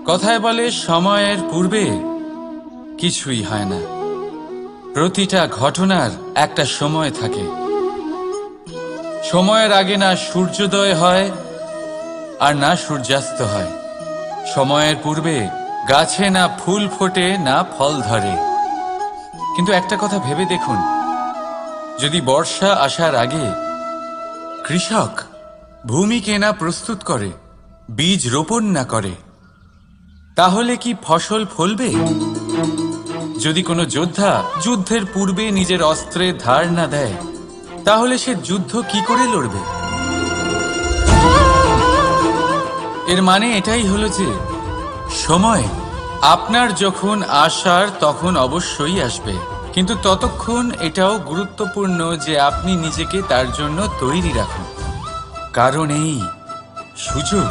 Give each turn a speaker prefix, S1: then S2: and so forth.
S1: কথায় বলে সময়ের পূর্বে কিছুই হয় না। প্রতিটা ঘটনার একটা সময় থাকে। সময়ের আগে না সূর্যোদয় হয় আর না সূর্যাস্ত হয়। সময়ের পূর্বে গাছে না ফুল ফোটে না ফল ধরে। কিন্তু একটা কথা ভেবে দেখুন, যদি বর্ষা আসার আগে কৃষক ভূমিকে না প্রস্তুত করে, বীজ রোপণ না করে, তাহলে কি ফসল ফলবে? যদি কোনো যোদ্ধা যুদ্ধের পূর্বে নিজের অস্ত্রের ধার না দেয়, তাহলে সে যুদ্ধ কি করে লড়বে? এর মানে এটাই হলো যে সময় আপনার যখন আসার তখন অবশ্যই আসবে, কিন্তু ততক্ষণ এটাও গুরুত্বপূর্ণ যে আপনি নিজেকে তার জন্য তৈরি রাখুন, কারণ এই সুযোগ